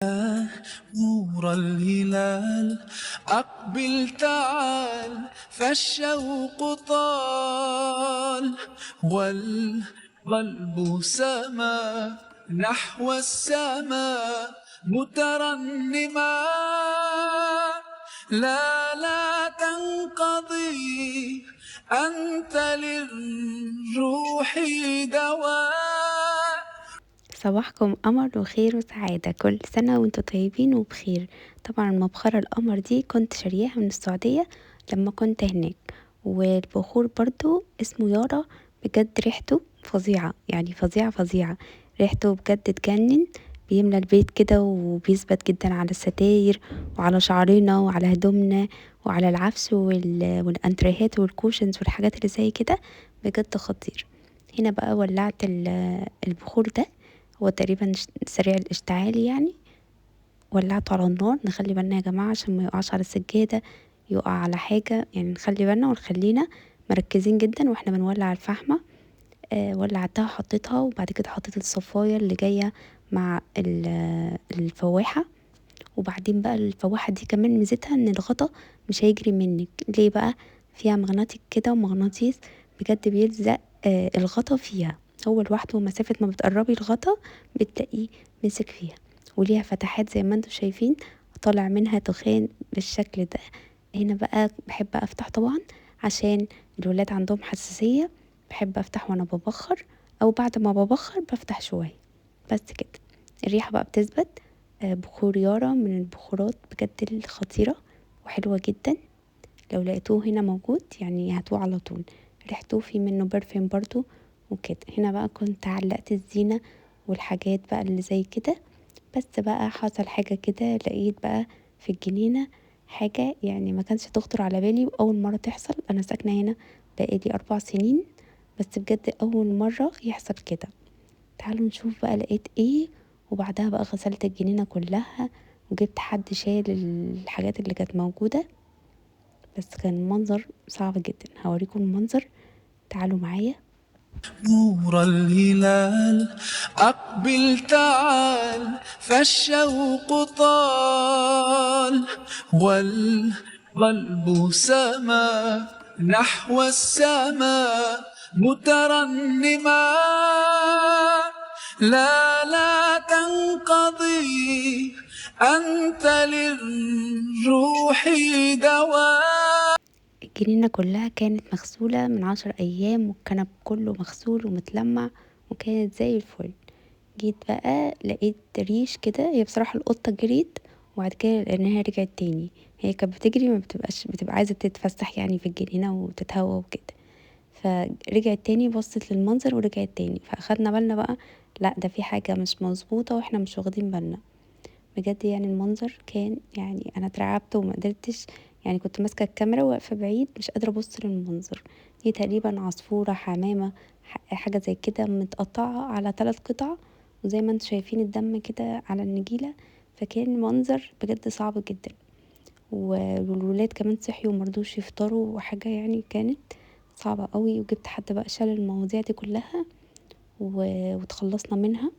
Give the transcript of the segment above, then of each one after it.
نور الهلال أقبل تعال فالشوق طال والقلب سما نحو السماء مترنما. لا تنقضي أنت للروح دواء. صباحكم قمر وخير وسعادة، كل سنة وانتوا طيبين وبخير. طبعا مبخرة القمر دي كنت شارياها من السعودية لما كنت هناك، والبخور برضو اسمه يارا. بجد ريحته فظيعة، يعني فظيعة فظيعة. ريحته بجد تجنن، بيملى البيت كده وبيثبت جدا على الستاير وعلى شعرنا وعلى هدومنا وعلى العفش والانتريهات والكوشنز والحاجات اللي زي كده. بجد خطير. هنا بقى ولعت البخور ده، هو تقريبا سريع الاشتعال يعني. ولعته على النار، نخلي بالنا يا جماعة عشان ما يقعش على السجادة، يقع على حاجة، يعني نخلي بالنا ونخلينا مركزين جدا واحنا بنولع الفحمة. ولعتها حطيتها، وبعد كده حطيت الصفاية اللي جاية مع الفواحة. وبعدين بقى الفواحة دي كمان ميزتها ان الغطا مش هيجري منك. ليه بقى؟ فيها مغناطيس كده ومغناطيس، بجد بيلزق الغطا فيها. هو لوحده مسافة ما بتقربي الغطا بتلاقيه مسك فيها. وليها فتحات زي ما انتم شايفين، طالع منها دخان بالشكل ده. هنا بقى بحب افتح طبعا عشان الولاد عندهم حساسية. بحب افتح وانا ببخر، او بعد ما ببخر بفتح شوية بس كده. الريحة بقى بتثبت. بخور يارا من البخورات بجد الخطيرة وحلوة جدا. لو لقيتوه هنا موجود يعني هاتوه على طول. ريحته في منه برفين برضو وكده. هنا بقى كنت علقت الزينة والحاجات بقى اللي زي كده. بس بقى حصل حاجة كده، لقيت بقى في الجنينة حاجة يعني ما كانش تخطر على بالي، وأول مرة تحصل. أنا ساكنة هنا بقالي 4 سنين، بس بجد أول مرة يحصل كده. تعالوا نشوف بقى لقيت ايه. وبعدها بقى غسلت الجنينة كلها، وجبت حد شال الحاجات اللي كانت موجودة. بس كان منظر صعب جدا، هوريكم المنظر، تعالوا معايا. نور الهلال أقبل تعال فالشوق طال والقلب سما نحو السماء مترنما. لا تنقضي أنت للروح دواء. الجنينة كلها كانت مغسولة من 10 أيام، والكنب كله مغسول ومتلمع، وكانت زي الفل. جيت بقى لقيت ريش كده، هي بصراحة القطة جريت وبعد كده لأنها رجعت تاني. هي كانت بتجري، ما بتبقى عايزة تتفسح يعني في الجنينة وتتهوى وكده. فرجعت تاني، بصت للمنظر ورجعت تاني، فاخدنا بالنا بقى لا ده في حاجة مش مظبوطة واحنا مش واخدين بالنا. بجد يعني المنظر كان، يعني انا اترعبت وما قدرتش، يعني كنت ماسكة الكاميرا واقفة بعيد مش قادرة ابص للمنظر. دي تقريبا عصفورة حمامة، حاجة زي كده متقطعة على 3 قطع، وزي ما انتم شايفين الدم كده على النجيلة. فكان منظر بجد صعب جدا. والولاد كمان صحيوا ومرضوش يفطروا، وحاجة يعني كانت صعبة قوي. وجبت حد بقى شال المواضيع دي كلها وتخلصنا منها.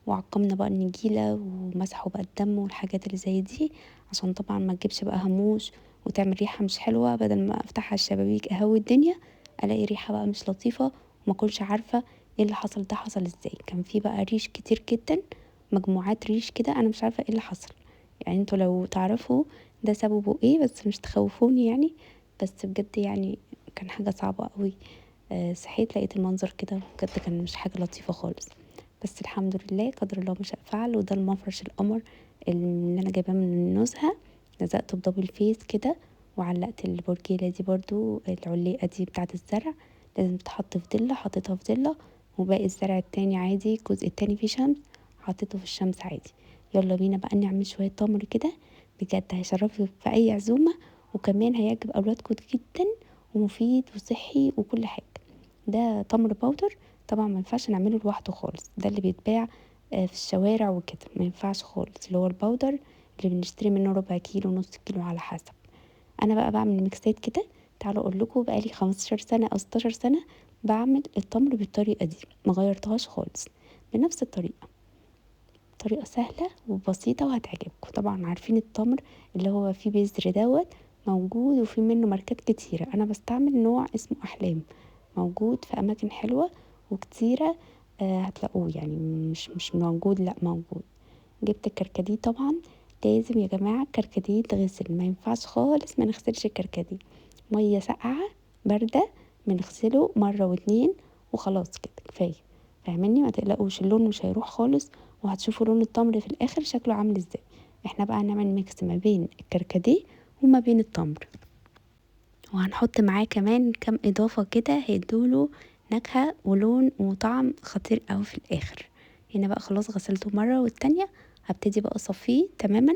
وعقمنا بقى النجيلة ومسحوا بقى الدم والحاجات اللي زي دي، عشان طبعا ما تجيبش بقى هموش وتعمل ريحة مش حلوة. بدل ما افتح على الشبابيك اهوي الدنيا، الاقي ريحة بقى مش لطيفة وما كنش عارفة ايه اللي حصل. ده حصل ازاي؟ كان في بقى ريش كتير جدا، مجموعات ريش كده، انا مش عارفة ايه اللي حصل. يعني انتوا لو تعرفوا ده سببه ايه بس مش تخوفوني يعني. بس بجد يعني كان حاجة صعبة قوي. صحيت لقيت المنظر كده، بجد كان مش حاجة لطيفة خالص. بس الحمد لله، قدر الله ما شاء فعل. وده المفرش القمر اللي انا جايباه من النزهة، لزقته بدبل فيس كده. وعلقت البرجيلة دي برضو، العليقة دي بتاعة الزرع لازم تحط في ضلة، حطيتها في ضلة. وباقي الزرع التاني عادي، الجزء التاني فيه شمس، حطيته في الشمس عادي. يلا بينا بقى نعمل شوية تمر كده، بجد هيشرفك في اي عزومة، وكمان هيعجب اولادكم جدا، ومفيد وصحي وكل حاجة. ده تمر باودر، طبعا ما ينفعش نعمله لوحده خالص، ده اللي بيتباع في الشوارع وكده، ما ينفعش خالص. اللي هو الباودر اللي بنشتري منه ربع كيلو نص كيلو على حسب. انا بقى بعمل ميكسات كده. تعالوا اقول لكم، بقالي 15 سنه او 16 سنه بعمل التمر بالطريقه دي، ما غيرتهاش خالص، بنفس الطريقه. طريقة سهلة وبسيطة وهتعجبكم. طبعا عارفين التمر اللي هو فيه بذر دوت موجود، وفي منه ماركات كتيرة. انا بستعمل نوع اسمه احلام، موجود في اماكن حلوة وكتيرة. هتلاقوه يعني، مش موجود، لا موجود. جبت الكركديه طبعا. لازم يا جماعة الكركديه يتغسل، ما ينفعش خالص ما نغسلش الكركديه. مية ساقعة باردة، بنغسله مرة واتنين وخلاص كده كفاية. فاهميني؟ ما تقلقوش، اللون مش هيروح خالص، وهتشوفوا لون التمر في الاخر شكله عامل ازاي. احنا بقى هنعمل ميكس ما بين الكركديه وما بين التمر، وهنحط معاه كمان كام اضافة كده هيدوله نكهة ولون وطعم خطير اوي في الاخر. هنا بقى خلاص غسلته مرة، والتانية هبتدي بقى اصفيه تماما.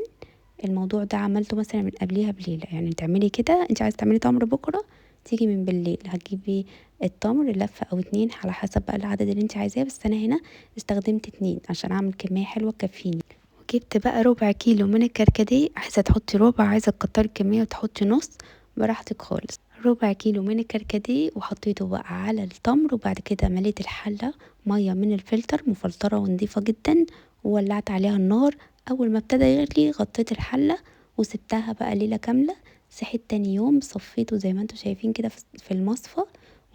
الموضوع ده عملته مثلا من قبليها بليلة، يعني تعملي كده، انت عايزة تعملي تمر بكرة تيجي من بالليل هتجيبي التمر لفة او اتنين على حسب بقى العدد اللي انت عايزاه، بس انا هنا استخدمت اتنين عشان اعمل كمية حلوة تكفيني. وجبت بقى ربع كيلو من الكركديه، عايزة تحطي ربع، عايزة تكتري الكمية وتحطي نص، براحتك خالص. ربع كيلو من الكركديه وحطيته بقى على التمر، وبعد كده مليت الحلة مية من الفلتر مفلترة ونضيفة جدا، وولعت عليها النار. اول ما ابتدى يغلي غطيت الحلة وسبتها بقى ليلة كاملة. صحيت تاني يوم صفيته زي ما انتوا شايفين كده في المصفى،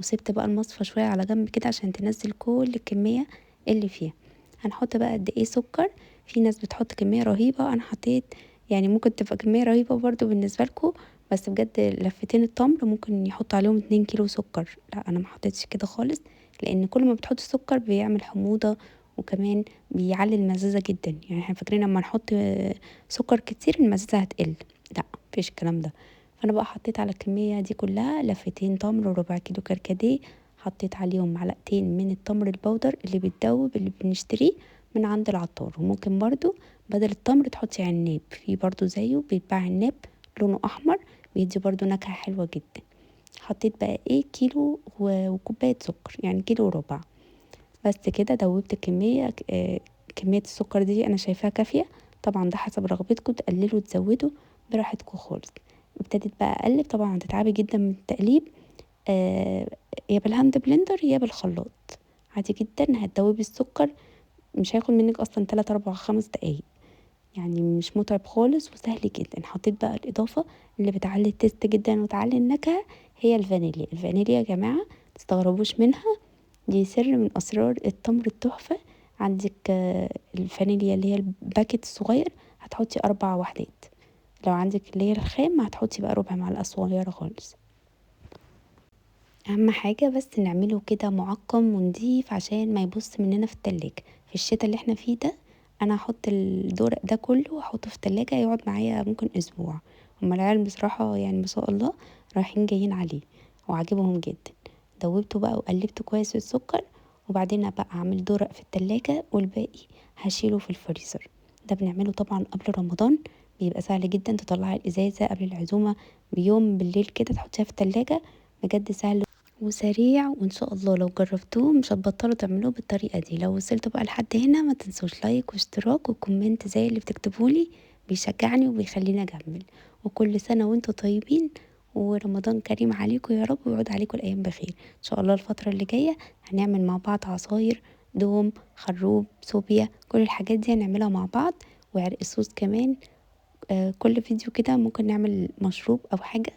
وسبت بقى المصفى شوية على جنب كده عشان تنزل كل الكمية اللي فيها. هنحط بقى قد ايه سكر. في ناس بتحط كمية رهيبة، انا حطيت يعني ممكن تبقى كمية رهيبة برضو بالنسبة لكم، بس بجد لفتين التمر ممكن يحط عليهم 2 كيلو سكر. لا انا ما حطيتش كده خالص، لان كل ما بتحط سكر بيعمل حموضة، وكمان بيعلي المزازة جدا. يعني احنا فاكرين لما نحط سكر كتير المزازة هتقل، لا مفيش الكلام ده. فانا بقى حطيت على الكمية دي كلها لفتين تمر وربع كيلو كركديه، حطيت عليهم معلقتين من التمر البودر اللي بيتدوب اللي بنشتريه من عند العطار. وممكن برضو بدل التمر تحطي عناب، في برضو زيه بيتباع عناب لونه احمر، بيدي برضو نكهة حلوة جدا. حطيت بقى ايه كيلو وكوباية سكر، يعني كيلو وربع. بس كده دوبت كمية كمية السكر دي انا شايفاها كافية. طبعا ده حسب رغبتكم، تقللوا تزودوا براحتكم خالص. ابتديت بقى اقلب، طبعا هتتعبي جدا من التقليب. آه يا بالهاند بلندر يا بالخلاط، عادي جدا. هتدوبي السكر، مش هياخد منك اصلا 3 4 5 دقايق، يعني مش متعب خالص وسهل جدا. حطيت بقى الاضافه اللي بتعلي التيست جدا وتعلي النكهه، هي الفانيليا. الفانيليا يا جماعه متستغربوش منها، دي سر من اسرار التمر التحفه. عندك الفانيليا اللي هي الباكت الصغير هتحطي 4 وحدات، لو عندك اللي هي الخام هتحطي بقى ربع معلقه صغيره خالص. اهم حاجه بس نعمله كده معقم ونضيف عشان ما يبص مننا في التلاجة. في الشتاء اللي احنا فيه ده انا هحط الدورق ده كله واحطه في التلاجة يقعد معايا ممكن اسبوع. هما العيال بصراحه يعني ما شاء الله رايحين جايين عليه وعاجبهم جدا. دوبته بقى وقلبته كويس في السكر، وبعدين بقى اعمل دورق في التلاجة والباقي هشيله في الفريزر. ده بنعمله طبعا قبل رمضان، بيبقى سهل جدا. تطلعي الازازه قبل العزومه بيوم بالليل كده تحطيها في التلاجة، بجد سهل وسريع. وان شاء الله لو جربتوه مش هتبطلوا تعملوه بالطريقه دي. لو وصلتوا بقى لحد هنا ما تنسوش لايك واشتراك وكومنت زي اللي بتكتبولي، بيشجعني وبيخليني اكمل. وكل سنه وانتوا طيبين، ورمضان كريم عليكم يا رب، ويعود عليكم الايام بخير ان شاء الله. الفتره اللي جايه هنعمل مع بعض عصاير دوم، خروب، صوبيا، كل الحاجات دي هنعملها مع بعض، وعرق السوس كمان. كل فيديو كده ممكن نعمل مشروب او حاجه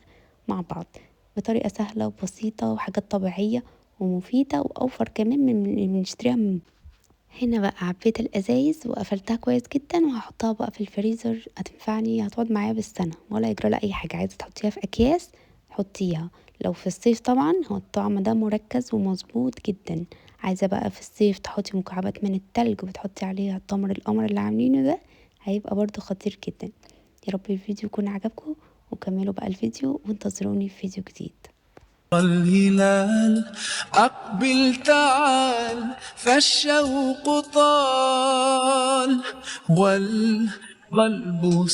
مع بعض بطريقة سهلة وبسيطة، وحاجات طبيعية ومفيدة وأوفر كمان من اللي بنشتريها من. هنا بقى عبيت الأزايز وقفلتها كويس جدا، وهحطها بقى في الفريزر. هتنفعني، هتقعد معايا بالسنة ولا يجرى لها أي حاجة. عايزة تحطيها في أكياس حطيها. لو في الصيف طبعا هو الطعم ده مركز ومظبوط جدا. عايزة بقى في الصيف تحطي مكعبات من التلج وتحطي عليها التمر القمر اللي عاملينه ده، هيبقى برضو خطير جدا. يا رب الفيديو يكون عجبكم، وكملوا بقى الفيديو وانتظروني في فيديو جديد. الهلال أقبل تعال، فالشوق طال والقلب